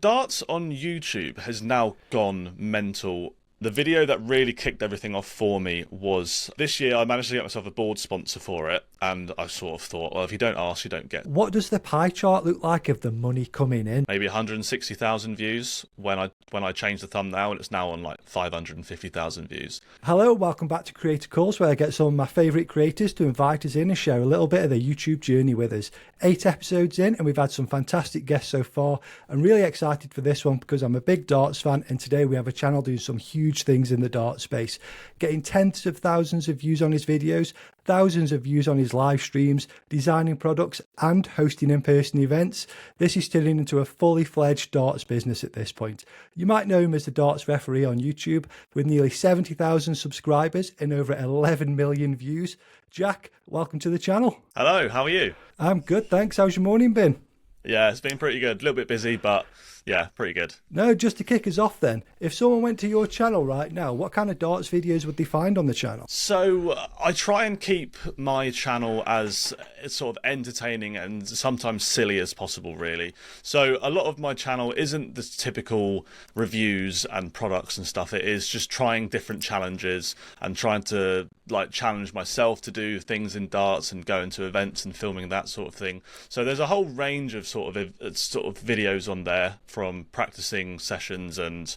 Darts on YouTube has now gone mental. The video that really kicked everything off for me was this year I managed to get myself a board sponsor for it, and I sort of thought, well, if you don't ask, you don't get. What does the pie chart look like of the money coming in? Maybe 160,000 views when I changed the thumbnail, and it's now on like 550,000 views. Hello, welcome back to Creator Calls, where I get some of my favourite creators to invite us in and share a little bit of their YouTube journey with us. 8 episodes in, and we've had some fantastic guests so far. I'm really excited for this one because I'm a big darts fan, and today we have a channel doing some huge things in the dart space, getting tens of thousands of views on his videos, thousands of views on his live streams, designing products and hosting in-person events. This is turning into a fully fledged darts business at this point. You might know him as the darts referee on YouTube with nearly 70,000 subscribers and over 11 million views. Jack, welcome to the channel. Hello, how are you? I'm good, thanks. How's your morning been? Yeah, it's been pretty good. A little bit busy, but yeah, pretty good. No, just to kick us off then, if someone went to your channel right now, what kind of darts videos would they find on the channel? So I try and keep my channel as sort of entertaining and sometimes silly as possible, really. So a lot of my channel isn't the typical reviews and products and stuff. It is just trying different challenges and trying to like challenge myself to do things in darts and going to events and filming that sort of thing. So there's a whole range of sort of videos on there, from practicing sessions and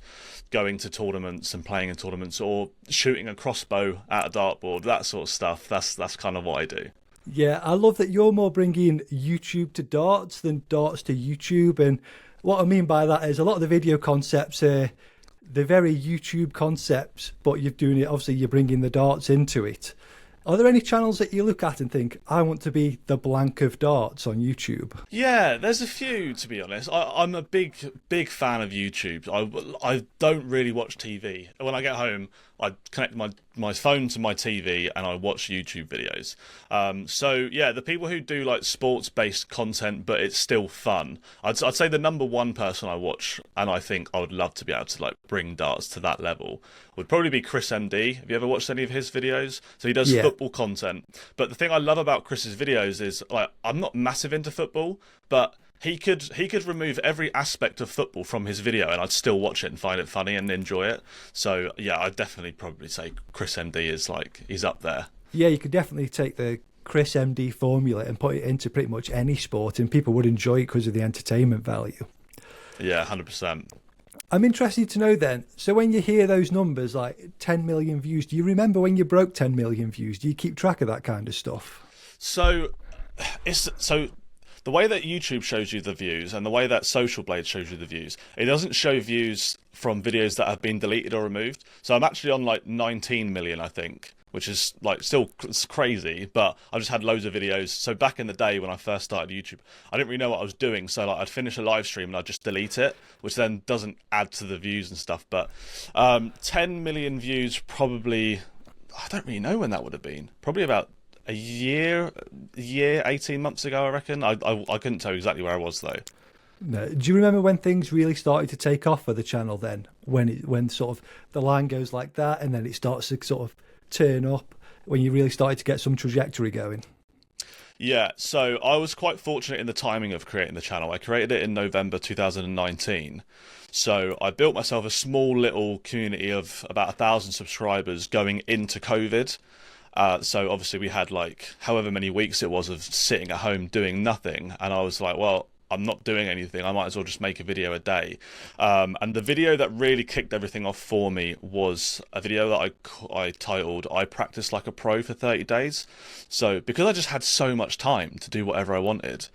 going to tournaments and playing in tournaments, or shooting a crossbow at a dartboard, that sort of stuff. That's kind of what I do. Yeah, I love that you're more bringing YouTube to darts than darts to YouTube. And what I mean by that is a lot of the video concepts are the very YouTube concepts, but you're doing it, obviously you're bringing the darts into it. Are there any channels that you look at and think, I want to be the blank of darts on YouTube? Yeah, there's a few, to be honest. I'm a big fan of YouTube. I don't really watch TV. When I get home, I connect my phone to my TV and I watch YouTube videos. So yeah, the people who do like sports-based content, but it's still fun. I'd say the number one person I watch, and I think I would love to be able to like bring darts to that level, would probably be Chris MD. Have you ever watched any of his videos? So he does football content. But the thing I love about Chris's videos is, like, I'm not massive into football, but he could remove every aspect of football from his video and I'd still watch it and find it funny and enjoy it. So yeah, I'd definitely probably say Chris MD is like, he's up there. Yeah, you could definitely take the Chris MD formula and put it into pretty much any sport and people would enjoy it because of the entertainment value. Yeah, 100%. I'm interested to know then, so when you hear those numbers like 10 million views, do you remember when you broke 10 million views? Do you keep track of that kind of stuff? So the way that YouTube shows you the views and the way that Social Blade shows you the views, it doesn't show views from videos that have been deleted or removed. So I'm actually on like 19 million, I think, which is like still crazy, but I just had loads of videos. So back in the day when I first started YouTube, I didn't really know what I was doing. So like I'd finish a live stream and I'd just delete it, which then doesn't add to the views and stuff. But 10 million views, probably, I don't really know when that would have been. Probably about a year, 18 months ago, I reckon. I couldn't tell you exactly where I was though. No. Do you remember when things really started to take off for the channel then? When sort of the line goes like that and then it starts to sort of turn up, when you really started to get some trajectory going? Yeah, so I was quite fortunate in the timing of creating the channel. I created it in November 2019. So I built myself a small little community of about 1,000 subscribers going into COVID. So obviously we had like however many weeks it was of sitting at home doing nothing. And I was like, well, I'm not doing anything. I might as well just make a video a day. And the video that really kicked everything off for me was a video that I titled, I Practiced Like a Pro for 30 Days. So because I just had so much time to do whatever I wanted,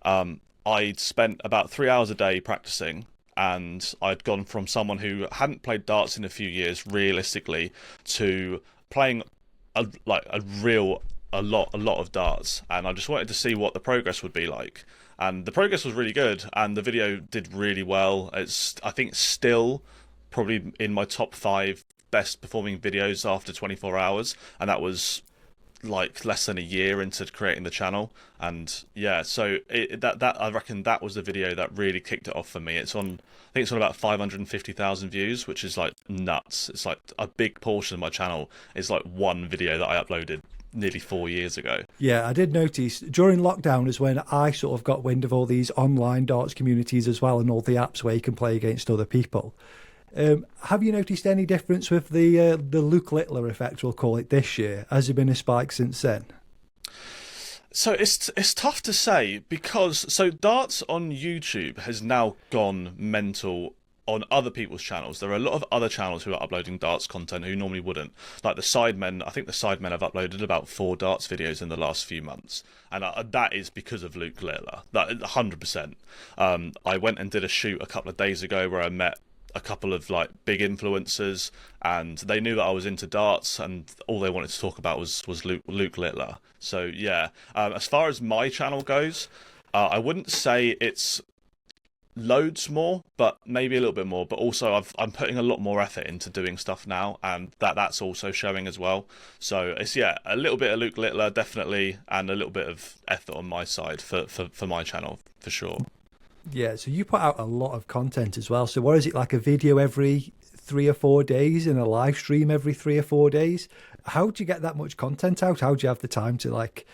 I'd spent about 3 hours a day practicing. And I'd gone from someone who hadn't played darts in a few years, realistically, to playing a lot of darts. And I just wanted to see what the progress would be like. And the progress was really good, and the video did really well. I think still probably in my top 5 best performing videos after 24 hours, and that was like less than a year into creating the channel. And yeah, so that I reckon that was the video that really kicked it off for me. I think it's on about 550,000 views, which is like nuts. It's like a big portion of my channel is like one video that I uploaded nearly 4 years ago. Yeah, I did notice during lockdown is when I sort of got wind of all these online darts communities as well, and all the apps where you can play against other people. Have you noticed any difference with the Lukeller effect, we'll call it, this year? Has there been a spike since then? So it's tough to say, because darts on YouTube has now gone mental on other people's channels. There are a lot of other channels who are uploading darts content who normally wouldn't. Like the Sidemen, I think the Sidemen have uploaded about 4 darts videos in the last few months, and that is because of Lukeller. That 100%. I went and did a shoot a couple of days ago where I met a couple of like big influencers, and they knew that I was into darts, and all they wanted to talk about was Lukeller. So yeah, as far as my channel goes, I wouldn't say it's loads more, but maybe a little bit more. But also, I'm putting a lot more effort into doing stuff now, and that's also showing as well. So it's a little bit of Lukeller definitely, and a little bit of effort on my side for my channel for sure. Yeah, so you put out a lot of content as well. So what is it, like a video every 3 or 4 days and a live stream every 3 or 4 days? How do you get that much content out? How do you have the time to like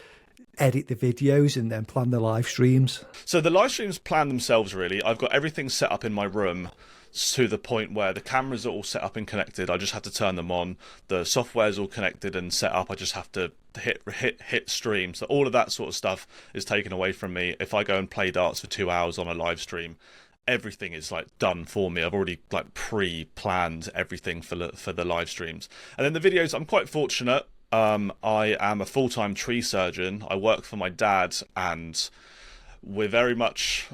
edit the videos and then plan the live streams? So the live streams plan themselves really. I've got everything set up in my room to the point where the cameras are all set up and connected. I just have to turn them on. The software's all connected and set up. I just have to hit stream. So all of that sort of stuff is taken away from me. If I go and play darts for 2 hours on a live stream, everything is like done for me. I've already like pre-planned everything for the live streams. And then the videos, I'm quite fortunate. I am a full-time tree surgeon. I work for my dad, and we're very much,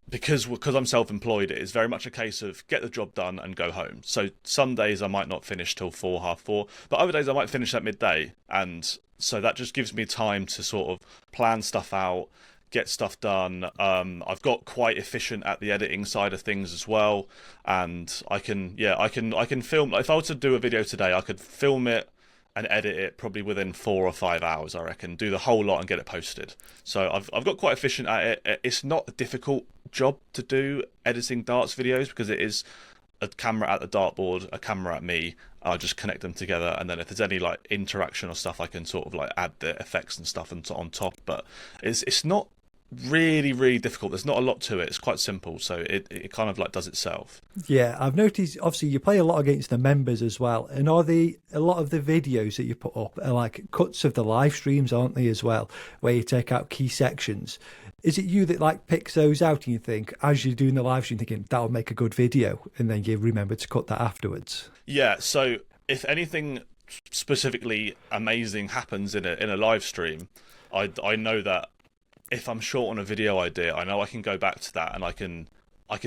because I'm self-employed, it is very much a case of get the job done and go home. So some days I might not finish till 4, half 4, but other days I might finish at midday, and so that just gives me time to sort of plan stuff out, get stuff done. I've got quite efficient at the editing side of things as well, and I can film. If I were to do a video today, I could film it and edit it probably within 4 or 5 hours, I reckon. Do the whole lot and get it posted. So I've got quite efficient at it. It's not a difficult job to do, editing darts videos, because it is a camera at the dartboard, a camera at me. I'll just connect them together, and then if there's any like interaction or stuff, I can sort of like add the effects and stuff on top. But it's not really difficult. There's not a lot to it. It's quite simple, so it kind of like does itself. Yeah, I've noticed obviously you play a lot against the members as well, and a lot of the videos that you put up are like cuts of the live streams, aren't they, as well, where you take out key sections. Is it you that like picks those out and you think, as you're doing the live stream, thinking that'll make a good video, and then you remember to cut that afterwards? Yeah, so if anything specifically amazing happens in a live stream, I know that if I'm short on a video idea, I know I can go back to that and I can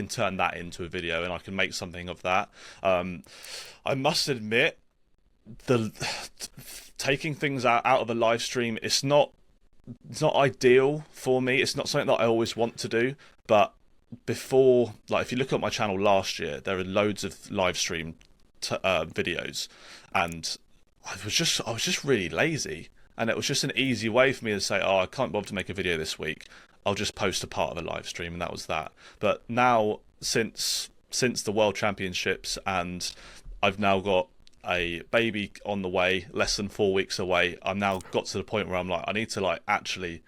turn that into a video and I can make something of that. I must admit, taking things out of a live stream, it's not ideal for me. It's not something that I always want to do. But before, like if you look at my channel last year, there are loads of live stream videos, and I was just really lazy. And it was just an easy way for me to say, oh, I can't bother to make a video this week, I'll just post a part of a live stream, and that was that. But now, since the World Championships, and I've now got a baby on the way, less than 4 weeks away, I've now got to the point where I'm like, I need to like actually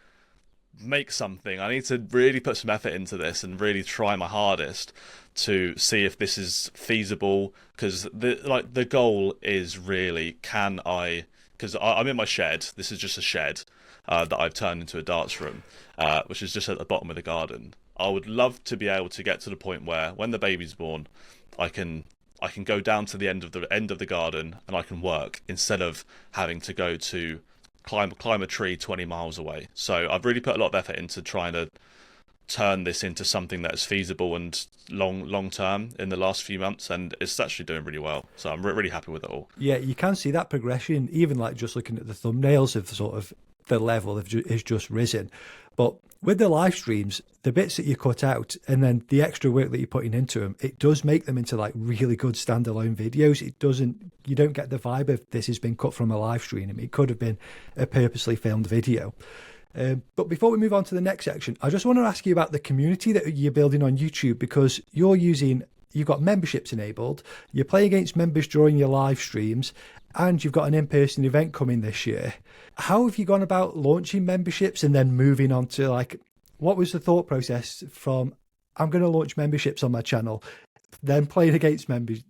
make something. I need to really put some effort into this and really try my hardest to see if this is feasible, because the goal is really, can I... Because I'm in my shed. This is just a shed that I've turned into a darts room, which is just at the bottom of the garden. I would love to be able to get to the point where, when the baby's born, I can go down to the end of the garden and I can work, instead of having to go to climb a tree 20 miles away. So I've really put a lot of effort into trying to turn this into something that's feasible and long term in the last few months, and it's actually doing really well, so I'm really happy with it all. Yeah, you can see that progression, even like just looking at the thumbnails of sort of the level has just risen. But with the live streams, the bits that you cut out and then the extra work that you're putting into them, it does make them into like really good standalone videos. You don't get the vibe of this has been cut from a live stream. It could have been a purposely filmed video. But before we move on to the next section, I just want to ask you about the community that you're building on YouTube, because you're using you've got memberships enabled, you're playing against members during your live streams, and you've got an in-person event coming this year. How have you gone about launching memberships and then moving on to, like, what was the thought process from, I'm going to launch memberships on my channel, then playing against members,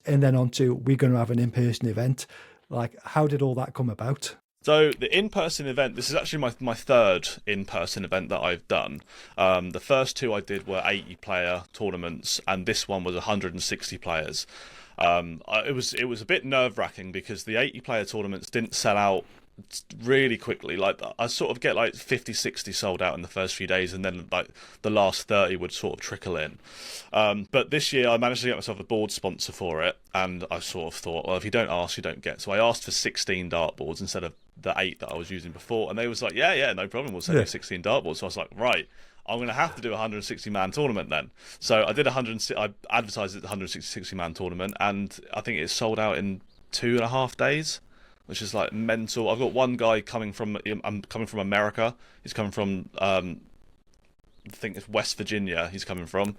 and then on to, we're going to have an in-person event? Like, how did all that come about? So the in-person event, this is actually my third in-person event that I've done. The first two I did were 80-player tournaments, and this one was 160 players. It was a bit nerve-wracking because the 80-player tournaments didn't sell out really quickly. Like, I sort of get like 50, 60 sold out in the first few days, and then like the last 30 would sort of trickle in. But this year I managed to get myself a board sponsor for it, and I sort of thought, well, if you don't ask, you don't get. So I asked for 16 dartboards instead of the 8 that I was using before, and they was like, yeah, no problem, we'll send you 16 dartboards. So I was like, right, I'm going to have to do a 160-man tournament then. So I did I advertised it, the 160-man tournament, and I think it sold out in 2.5 days, which is like mental. I've got one guy coming from America. He's coming from I think it's West Virginia. He's coming from.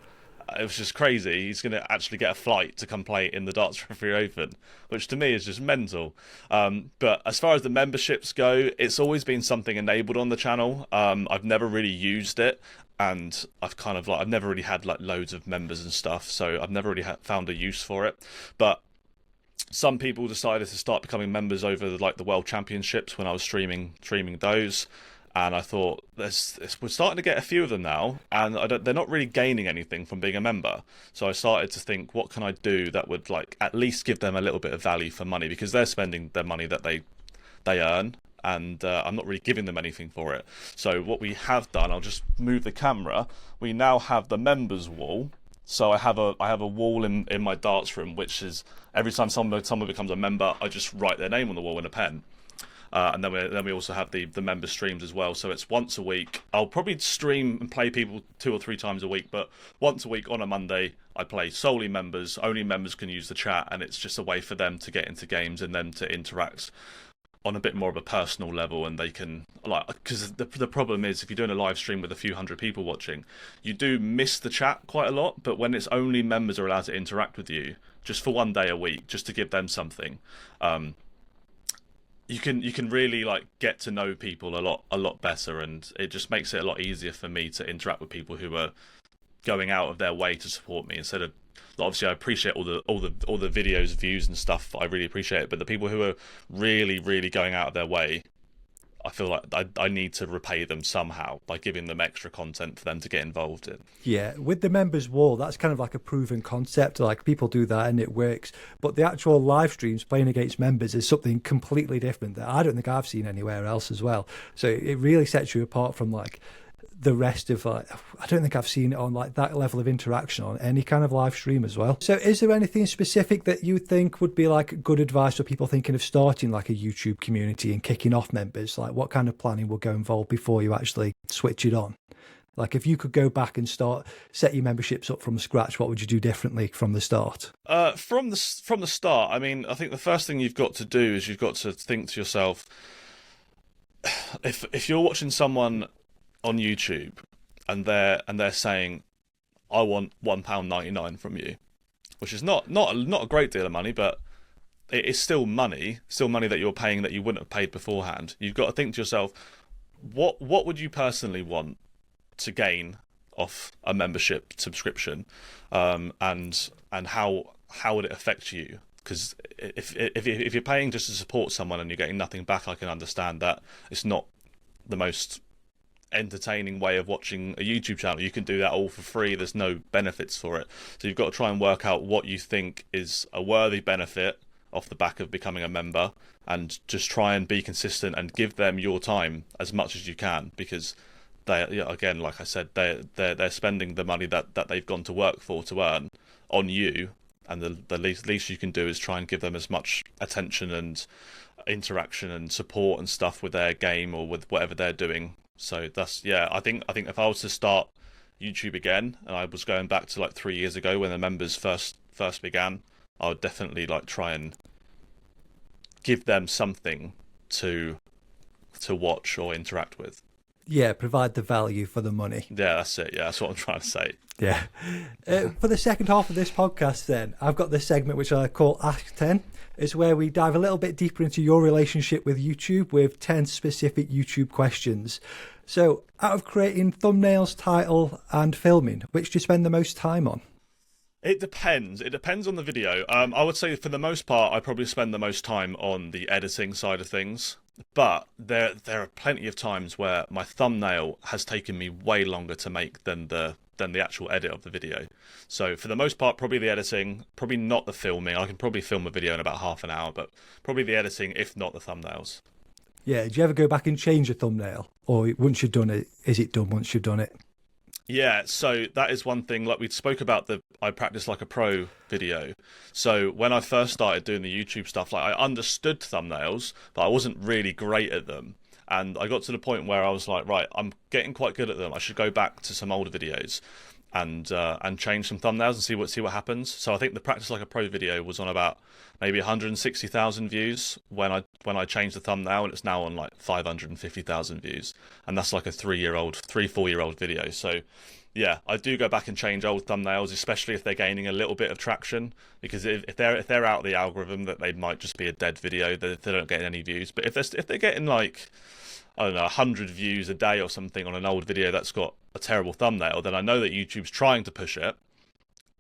It was just crazy. He's going to actually get a flight to come play in the Darts Referee Open, which to me is just mental. But as far as the memberships go, it's always been something enabled on the channel. I've never really used it, and I've never really had like loads of members and stuff, so I've never really found a use for it. But some people decided to start becoming members over the World Championships when I was streaming those. And I thought, we're starting to get a few of them now, and they're not really gaining anything from being a member. So I started to think, what can I do that would like at least give them a little bit of value for money, because they're spending their money that they earn, and I'm not really giving them anything for it. So what we have done, I'll just move the camera. We now have the members wall. So I have a wall in my darts room, which is every time someone becomes a member, I just write their name on the wall in a pen. And then we also have the member streams as well. So it's once a week. I'll probably stream and play people 2 or 3 times a week, but once a week on a Monday, I play solely members. Only members can use the chat, and it's just a way for them to get into games and then to interact on a bit more of a personal level. And they can, like, because the problem is, if you're doing a live stream with a few hundred people watching, you do miss the chat quite a lot. But when it's only members are allowed to interact with you, just for one day a week, just to give them something, you can really like get to know people a lot better, and it just makes it a lot easier for me to interact with people who are going out of their way to support me. Instead of, obviously I appreciate all the videos, views and stuff, I really appreciate it, but the people who are really going out of their way, I feel like I need to repay them somehow by giving them extra content for them to get involved in. Yeah, with the members wall, that's kind of like a proven concept. Like, people do that and it works. But the actual live streams playing against members is something completely different that I don't think I've seen anywhere else as well. So it really sets you apart from like the rest of, like, I don't think I've seen it on like that level of interaction on any kind of live stream as well. So is there anything specific that you think would be like good advice for people thinking of starting like a YouTube community and kicking off members? Like, what kind of planning will go involved before you actually switch it on? Like, if you could go back and set your memberships up from scratch, what would you do differently from the start? From the start, I mean, I think the first thing you've got to do is you've got to think to yourself, if you're watching someone on YouTube and they're saying, I want £1.99 from you, which is not a great deal of money, but it is still money that you're paying that you wouldn't have paid beforehand. You've got to think to yourself, what would you personally want to gain off a membership subscription, and how would it affect you? Because if you're paying just to support someone and you're getting nothing back, I can understand that it's not the most entertaining way of watching a YouTube channel. You can do that all for free. There's no benefits for it. So you've got to try and work out what you think is a worthy benefit off the back of becoming a member, and just try and be consistent and give them your time as much as you can, because they, again, like I said, they're spending the money that they've gone to work for to earn on you, and the least you can do is try and give them as much attention and interaction and support and stuff with their game or with whatever they're doing. So that's, yeah, I think if I was to start YouTube again, and I was going back to like 3 years ago when the members first began, I would definitely like try and give them something to watch or interact with. Yeah, provide the value for the money. Yeah, that's it. Yeah, that's what I'm trying to say. Yeah. For the second half of this podcast, then, I've got this segment which I call Ask 10. It's where we dive a little bit deeper into your relationship with YouTube with 10 specific YouTube questions. So, out of creating thumbnails, title, and filming, which do you spend the most time on? It depends. It depends on the video. I would say for the most part, I probably spend the most time on the editing side of things. But there are plenty of times where my thumbnail has taken me way longer to make than the actual edit of the video. So for the most part, probably the editing, probably not the filming. I can probably film a video in about half an hour, but probably the editing, if not the thumbnails. Yeah, do you ever go back and change a thumbnail? Or once you've done it, is it done once you've done it? Yeah, so that is one thing. Like we spoke about the I practice like a pro video. So when I first started doing the YouTube stuff, like I understood thumbnails, but I wasn't really great at them. And I got to the point where I was like, right, I'm getting quite good at them. I should go back to some older videos and change some thumbnails and see what happens. So I think the practice like a pro video was on about maybe 160,000 views when I changed the thumbnail, and it's now on like 550,000 views, and that's like a 4-year-old video. So yeah, I do go back and change old thumbnails, especially if they're gaining a little bit of traction, because if they're out of the algorithm, that they might just be a dead video, that they don't get any views. But if they're getting like, I don't know, 100 views a day or something on an old video that's got a terrible thumbnail, then I know that YouTube's trying to push it,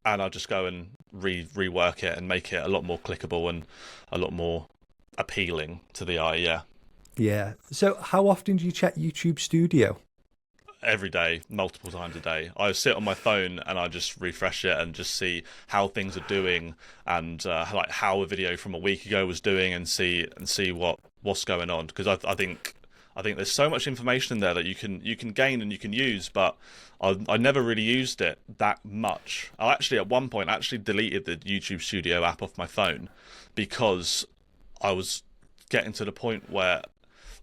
and I'll just go and rework it and make it a lot more clickable and a lot more appealing to the eye. Yeah. Yeah. So how often do you check YouTube Studio? Every day, multiple times a day. I sit on my phone and I just refresh it and just see how things are doing, and like how a video from a week ago was doing, and see what's going on, because I think there's so much information in there that you can gain and you can use, but I never really used it that much. I actually at one point deleted the YouTube Studio app off my phone because I was getting to the point where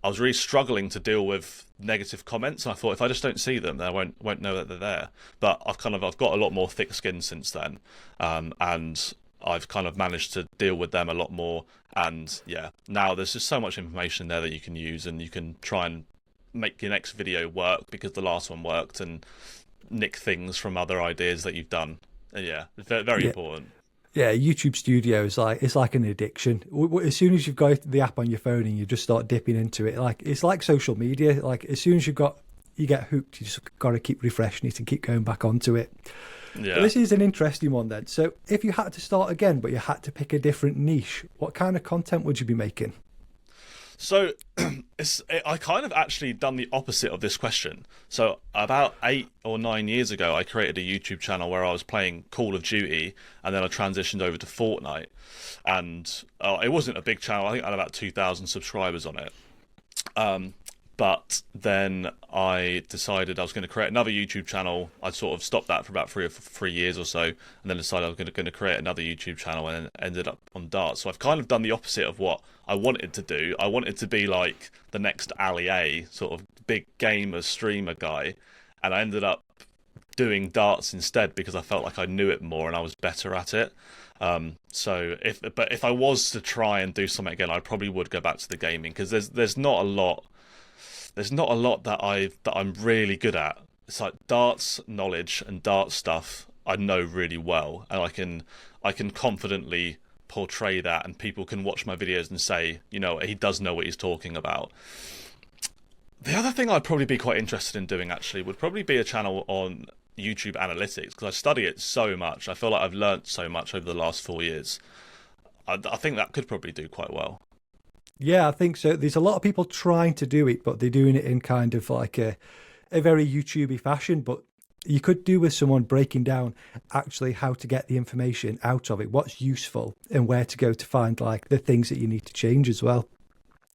I was really struggling to deal with negative comments, and I thought if I just don't see them, then I won't know that they're there. But I've got a lot more thick skin since then, and I've kind of managed to deal with them a lot more. And yeah, now there's just so much information there that you can use, and you can try and make your next video work because the last one worked, and nick things from other ideas that you've done. Yeah, it's very important. Yeah, YouTube Studio is it's like an addiction. As soon as you've got the app on your phone and you just start dipping into it, like it's like social media. Like as soon as you get hooked, you just got to keep refreshing it and keep going back onto it. Yeah. But this is an interesting one then. So if you had to start again, but you had to pick a different niche, what kind of content would you be making? So I kind of actually done the opposite of this question. So about 8 or 9 years ago, I created a YouTube channel where I was playing Call of Duty, and then I transitioned over to Fortnite. And it wasn't a big channel. I think I had about 2,000 subscribers on it. But then I decided I was going to create another YouTube channel. I sort of stopped that for about 3 years or so, and then decided I was going to create another YouTube channel, and then ended up on darts. So I've kind of done the opposite of what I wanted to do. I wanted to be like the next Ali A, sort of big gamer streamer guy, and I ended up doing darts instead because I felt like I knew it more and I was better at it. So if I was to try and do something again, I probably would go back to the gaming, because there's not a lot. There's not a lot that I'm really good at. It's like darts knowledge and darts stuff I know really well, and I can confidently portray that, and people can watch my videos and say, you know, he does know what he's talking about. The other thing I'd probably be quite interested in doing actually would probably be a channel on YouTube analytics, because I study it so much. I feel like I've learnt so much over the last 4 years. I think that could probably do quite well. Yeah, I think so. There's a lot of people trying to do it, but they're doing it in kind of like a very YouTubey fashion. But you could do with someone breaking down actually how to get the information out of it, what's useful, and where to go to find like the things that you need to change as well.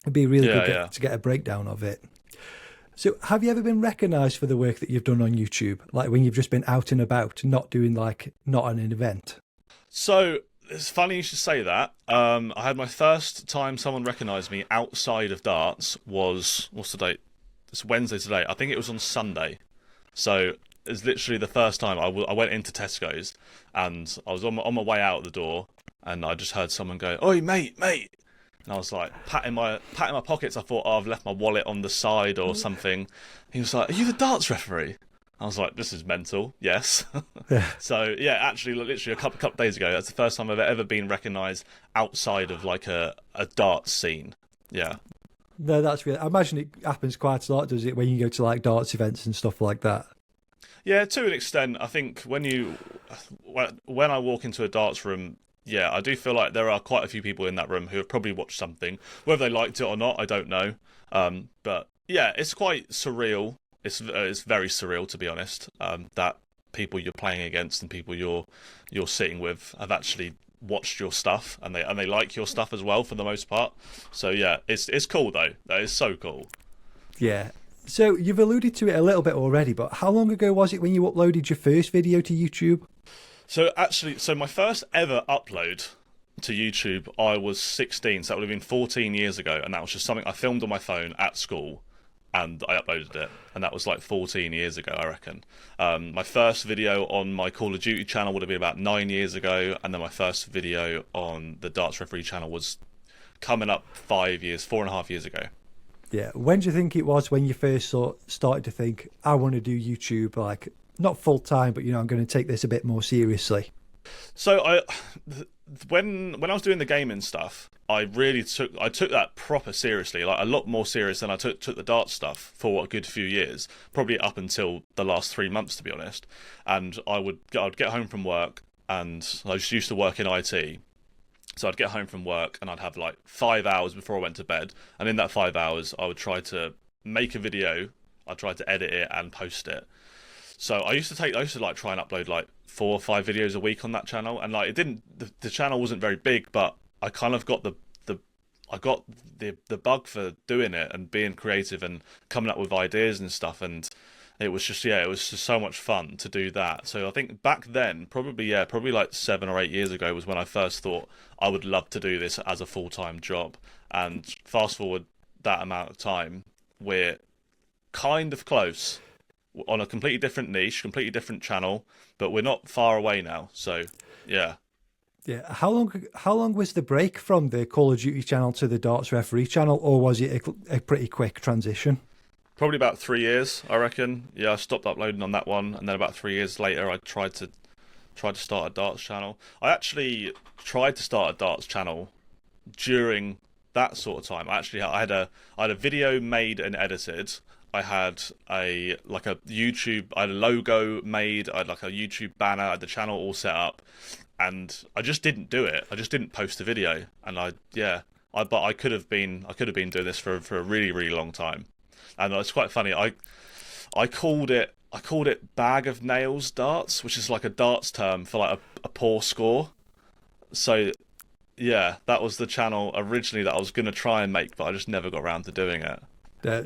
It'd be really good to get a breakdown of it. So have you ever been recognised for the work that you've done on YouTube? Like when you've just been out and about, not on an event? So it's funny you should say that. I had my first time someone recognised me outside of darts what's the date? It's Wednesday today. I think it was on Sunday. So it's literally the first time I went into Tesco's, and I was on my way out the door, and I just heard someone go, "Oi, mate." And I was like patting my pockets. I thought, oh, I've left my wallet on the side or something. He was like, "Are you the darts referee?" I was like, "This is mental." Yes. Yeah. So yeah, actually, literally a couple of days ago, that's the first time I've ever been recognised outside of like a darts scene. Yeah. No, that's really. I imagine it happens quite a lot, does it, when you go to like darts events and stuff like that? Yeah, to an extent. I think when I walk into a darts room, yeah, I do feel like there are quite a few people in that room who have probably watched something. Whether they liked it or not, I don't know. But yeah, it's quite surreal. It's very surreal, to be honest. That people you're playing against and people you're sitting with have actually watched your stuff and they like your stuff as well for the most part. So yeah, it's cool though. That is so cool. Yeah. So you've alluded to it a little bit already, but how long ago was it when you uploaded your first video to YouTube? So actually, my first ever upload to YouTube, I was 16, so that would have been 14 years ago, and that was just something I filmed on my phone at school, and I uploaded it, and that was like 14 years ago, I reckon. My first video on my Call of Duty channel would have been about 9 years ago, and then my first video on the Darts Referee channel was coming up 4.5 years ago. Yeah. When do you think it was when you first started to think, I want to do YouTube, like not full time, but I'm going to take this a bit more seriously? So when I was doing the gaming stuff, I took that proper seriously, like a lot more serious than I took the darts stuff for a good few years, probably up until the last 3 months, to be honest. And I'd get home from work, and I just used to work in IT. So I'd get home from work and I'd have like 5 hours before I went to bed, and in that 5 hours I would try to make a video. I'd try to edit it and post it. So I used to like try and upload like 4 or 5 videos a week on that channel, and like the channel wasn't very big, but I kind of got the bug for doing it and being creative and coming up with ideas and stuff, and it was just so much fun to do that. So I think back then, probably like 7 or 8 years ago was when I first thought I would love to do this as a full-time job. And fast forward that amount of time, we're kind of close on a completely different niche, completely different channel, but we're not far away now. So yeah. Yeah. How long was the break from the Call of Duty channel to the Darts Referee channel, or was it a pretty quick transition? Probably about 3 years, I reckon. Yeah, I stopped uploading on that one, and then about 3 years later, I tried to start a darts channel. I actually tried to start a darts channel during that sort of time. I had a video made and edited. I had a YouTube. I had a logo made. I had like a YouTube banner. I had the channel all set up, and I just didn't do it. I just didn't post a video, and but I could have been doing this for a really really long time. And it's quite funny. I called it bag of nails darts, which is like a darts term for like a poor score. So yeah, that was the channel originally that I was going to try and make, but I just never got around to doing it.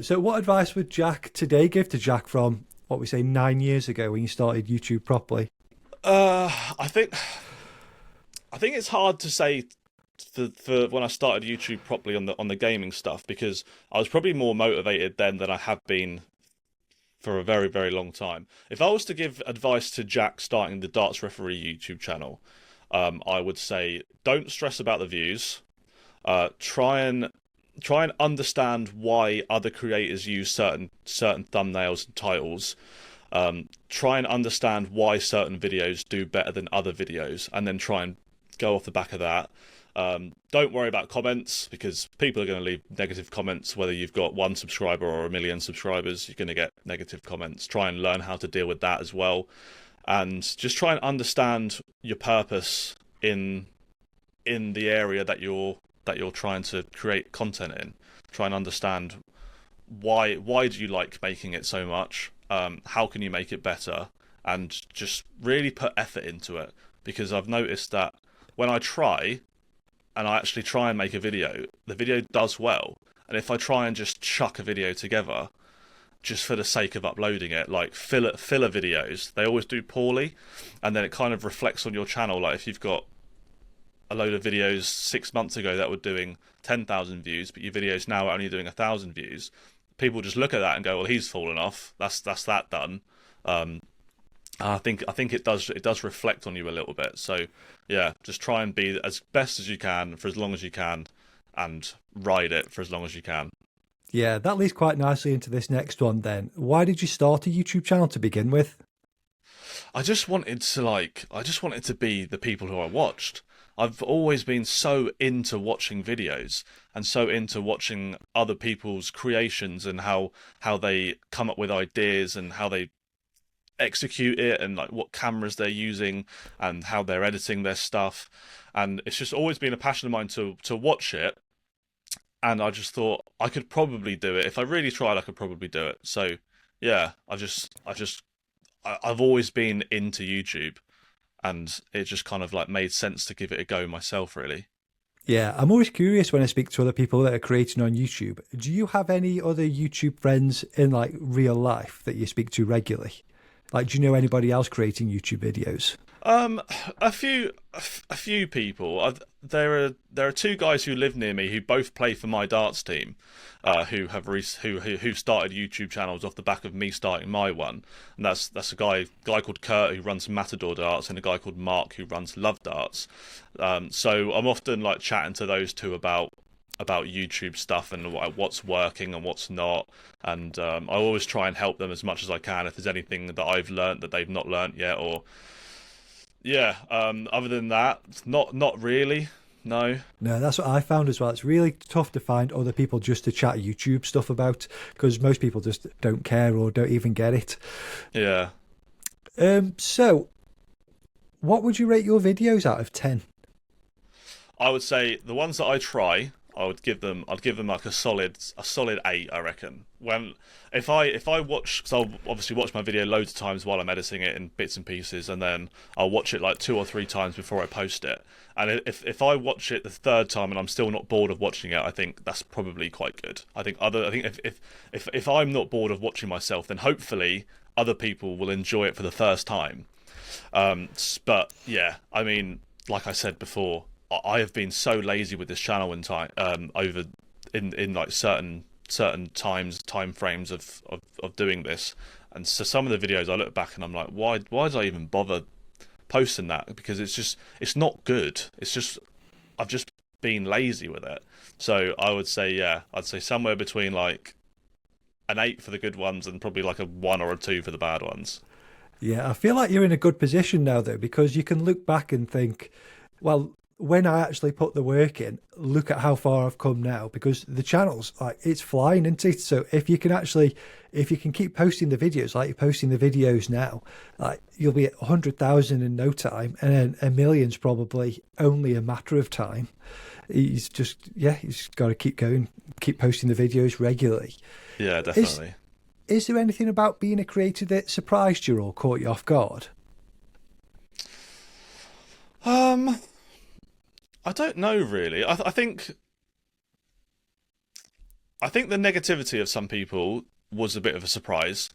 So what advice would Jack today give to Jack from what we say 9 years ago when you started YouTube properly? I think it's hard to say for when I started YouTube properly on the gaming stuff, because I was probably more motivated then than I have been for a very very long time. If I was to give advice to Jack starting the Darts Referee YouTube channel, I would say don't stress about the views. Try and understand why other creators use certain thumbnails and titles. Try and understand why certain videos do better than other videos, and then try and go off the back of that. Don't worry about comments, because people are going to leave negative comments. Whether you've got 1 subscriber or 1 million subscribers, you're going to get negative comments. Try and learn how to deal with that as well, and just try and understand your purpose in the area that you're trying to create content in. Try and understand why do you like making it so much. How can you make it better, and just really put effort into it, because I've noticed that when I try and I actually try and make a video, the video does well. And if I try and just chuck a video together just for the sake of uploading it, like filler videos, they always do poorly, and then it kind of reflects on your channel. Like if you've got a load of videos 6 months ago that were doing 10,000 views, but your videos now are only doing 1,000 views, people just look at that and go, well, he's fallen off. That's that done. I think it does reflect on you a little bit. So yeah, just try and be as best as you can for as long as you can, and ride it for as long as you can. Yeah, that leads quite nicely into this next one then. Why did you start a YouTube channel to begin with? I just wanted to be the people who I watched. I've always been so into watching videos and so into watching other people's creations and how they come up with ideas and how they execute it and like what cameras they're using and how they're editing their stuff. And it's just always been a passion of mine to watch it. And I just thought I could probably do it. If I really tried, I could probably do it. So yeah, I've always been into YouTube, and it just kind of like made sense to give it a go myself, really. Yeah, I'm always curious when I speak to other people that are creating on YouTube. Do you have any other YouTube friends in like real life that you speak to regularly? Like, do you know anybody else creating YouTube videos? Um, a few people. There are two guys who live near me who both play for my darts team, who started YouTube channels off the back of me starting my one, and that's a guy called Kurt who runs Matador Darts and a guy called Mark who runs Love Darts. So I'm often like chatting to those two about YouTube stuff and what's working and what's not, and I always try and help them as much as I can if there's anything that I've learnt that they've not learnt yet, or yeah. Other than that, not really. No. No, that's what I found as well. It's really tough to find other people just to chat YouTube stuff about because most people just don't care or don't even get it. Yeah. So, what would you rate your videos out of 10? I would say the ones that I try, I'd give them like a solid 8, I reckon. When if I watch, because I'll obviously watch my video loads of times while I'm editing it in bits and pieces, and then I'll watch it like 2 or 3 times before I post it. And if I watch it the third time and I'm still not bored of watching it, I think that's probably quite good. I think if I'm not bored of watching myself, then hopefully other people will enjoy it for the first time. But yeah, I mean, like I said before, I have been so lazy with this channel in time, over in like certain time frames of doing this, and so some of the videos I look back and I'm like, why did I even bother posting that? Because it's not good. It's just I've just been lazy with it. So I would say, yeah, I'd say somewhere between like an 8 for the good ones and probably like a 1 or a 2 for the bad ones. Yeah, I feel like you're in a good position now though because you can look back and think, well, when I actually put the work in, look at how far I've come now because the channel's like it's flying, isn't it? So if you can keep posting the videos like you're posting the videos now, like you'll be at 100,000 in no time, and then a million's probably only a matter of time. He's got to keep going, keep posting the videos regularly. Yeah, definitely. Is there anything about being a creator that surprised you or caught you off guard? I don't know really. I think the negativity of some people was a bit of a surprise.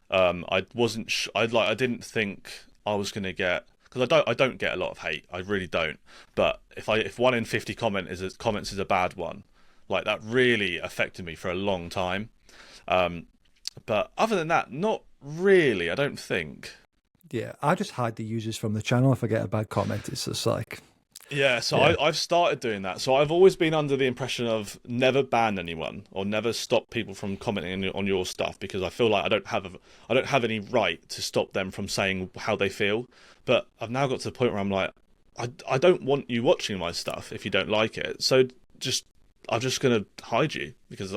I wasn't. I didn't think I was gonna get, because I don't get a lot of hate. I really don't. But if 1 in 50 comments is a bad one, like that really affected me for a long time. But other than that, not really. I don't think. Yeah, I just hide the users from the channel if I get a bad comment. It's just like, Yeah, so yeah, I've started doing that. So I've always been under the impression of never ban anyone or never stop people from commenting on your stuff, because I feel like I don't have any right to stop them from saying how they feel. But I've now got to the point where I'm like, I don't want you watching my stuff if you don't like it. So I'm just gonna hide you, because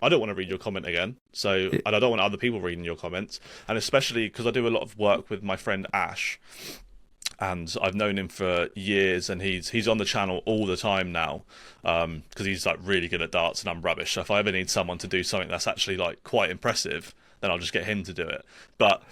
I don't want to read your comment again. So, it, and I don't want other people reading your comments, and especially because I do a lot of work with my friend Ash, and I've known him for years, and he's on the channel all the time now, because he's like really good at darts and I'm rubbish. So if I ever need someone to do something that's actually like quite impressive, then I'll just get him to do it. But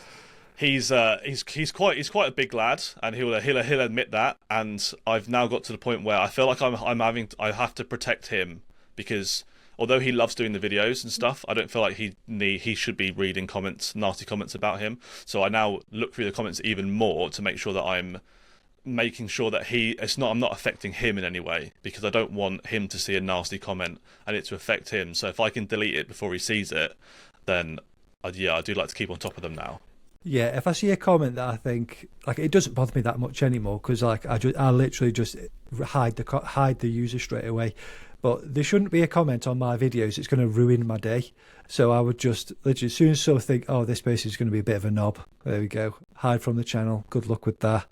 he's quite a big lad, and he'll admit that. And I've now got to the point where I feel like I have to protect him, because although he loves doing the videos and stuff, I don't feel like he should be reading nasty comments about him. So I now look through the comments even more to make sure that I'm making sure that I'm not affecting him in any way, because I don't want him to see a nasty comment and it to affect him. So if I can delete it before he sees it, then yeah, I do like to keep on top of them now. yeah. If I see a comment that I think like it doesn't bother me that much anymore because like I literally just hide the user straight away. but there shouldn't be a comment on my videos. It's going to ruin my day. So I would just literally, as soon as someone think, oh, this person is going to be a bit of a knob, there we go. Hide from the channel. Good luck with that.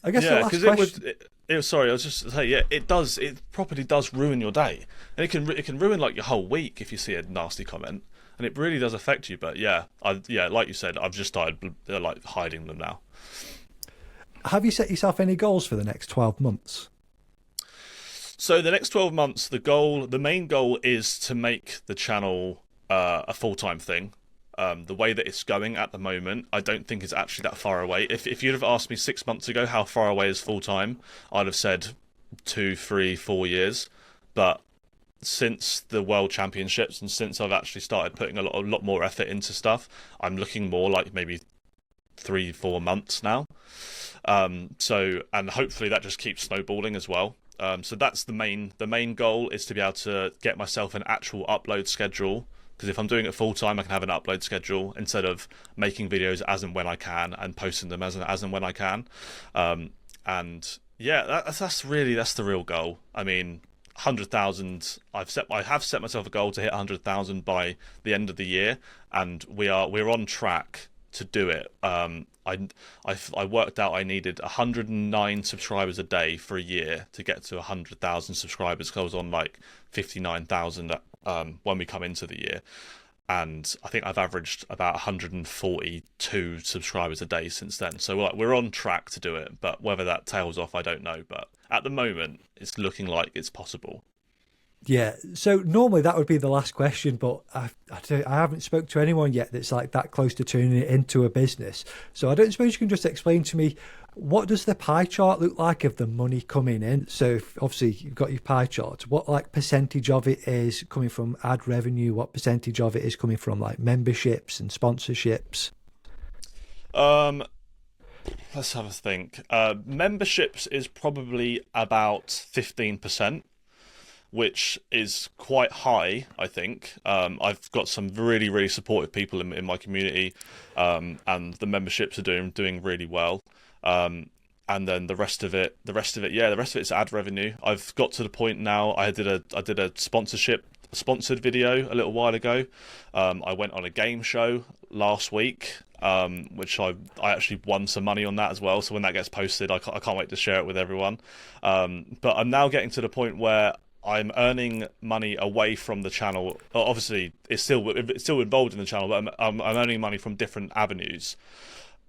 I guess the Yeah, last because question. sorry, I was just saying, yeah, it does. It properly does ruin your day, and it can ruin like your whole week if you see a nasty comment, and it really does affect you. But yeah, like you said, I've just started like hiding them now. Have you set yourself any goals for the next 12 months? So the next 12 months, the main goal is to make the channel a full-time thing. The way that it's going at the moment, I don't think is actually that far away. If you'd have asked me 6 months ago how far away is full-time, I'd have said 2, 3, 4 years. But since the World Championships and since I've actually started putting a lot more effort into stuff, I'm looking more like maybe 3, 4 months now. And hopefully that just keeps snowballing as well. So that's the main goal, is to be able to get myself an actual upload schedule. Because if I'm doing it full time, I can have an upload schedule instead of making videos as and when I can and posting them as and when I can. And yeah, that's the real goal. I mean, 100,000. I have set myself a goal to hit 100,000 by the end of the year, and we're on track to do it. I worked out I needed 109 subscribers a day for a year to get to 100,000 subscribers, because I was on like 59,000 when we come into the year, and I think I've averaged about 142 subscribers a day since then. So we're on track to do it, but whether that tails off, I don't know. But at the moment, it's looking like it's possible. Yeah, so normally that would be the last question, but I haven't spoke to anyone yet that's like that close to turning it into a business. So I don't suppose you can just explain to me, what does the pie chart look like of the money coming in? So obviously you've got your pie chart. What like percentage of it is coming from ad revenue? What percentage of it is coming from like memberships and sponsorships? Let's have a think. Memberships is probably about 15%. Which is quite high, I think. I've got some really, really supportive people in my community, and the memberships are doing really well. And then the rest of it, it's ad revenue. I've got to the point now. I did a sponsored video a little while ago. I went on a game show last week, which I actually won some money on that as well. So when that gets posted, I can't wait to share it with everyone. But I'm now getting to the point where I'm earning money away from the channel. Obviously, it's still involved in the channel, but I'm earning money from different avenues,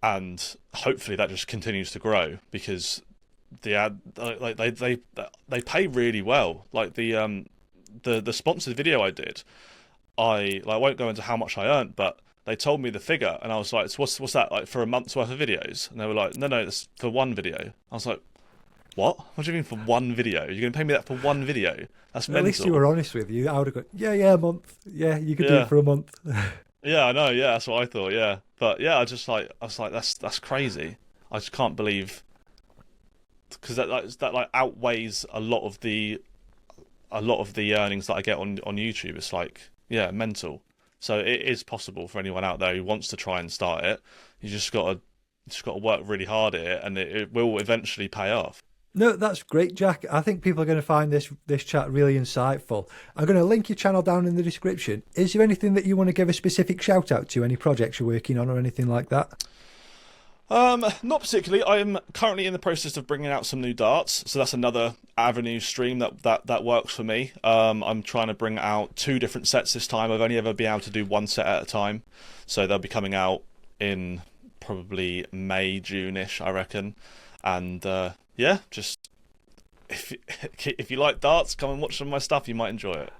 and hopefully that just continues to grow, because the ad, like they pay really well. Like the sponsored video I did, I won't go into how much I earned, but they told me the figure, and I was like, so what's that, like for a month's worth of videos? And they were like, no, that's for one video. I was like, what do you mean for one video? You're going to pay me that for one video? That's mental. At least you were honest with you. I would have gone, yeah, a month. Yeah, you could do it for a month. Yeah, I know. Yeah, that's what I thought. Yeah, but yeah, I was like, that's crazy. I just can't believe, because that like outweighs a lot of the earnings that I get on YouTube. It's like, yeah, mental. So it is possible for anyone out there who wants to try and start it. You just got to work really hard at it, and it will eventually pay off. No, that's great, Jack. I think people are going to find this chat really insightful. I'm going to link your channel down in the description. Is there anything that you want to give a specific shout out to? Any projects you're working on or anything like that? Not particularly. I'm currently in the process of bringing out some new darts, so that's another avenue stream that works for me. I'm trying to bring out 2 different sets this time. I've only ever been able to do 1 set at a time, so they'll be coming out in probably May, June-ish, I reckon. And yeah, just if you like darts, come and watch some of my stuff. You might enjoy it.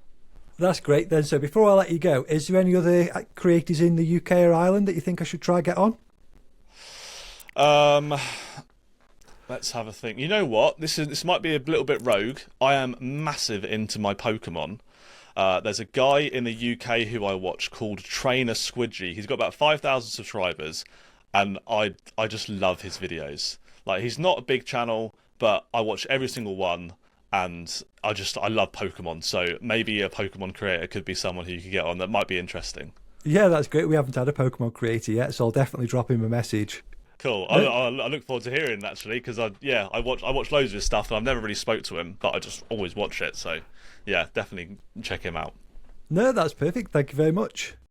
That's great then. So before I let you go, is there any other creators in the UK or Ireland that you think I should try get on? Let's have a think. You know what? This might be a little bit rogue. I am massive into my Pokemon. There's a guy in the UK who I watch called Trainer Squidgy. He's got about 5,000 subscribers, and I just love his videos. Like, he's not a big channel, but I watch every single one, and I love Pokemon. So maybe a Pokemon creator could be someone who you could get on that might be interesting. Yeah, that's great. We haven't had a Pokemon creator yet, so I'll definitely drop him a message. Cool. No, I look forward to hearing actually because I watch loads of his stuff and I've never really spoke to him, but I just always watch it. So yeah, definitely check him out. no, that's perfect. Thank you very much.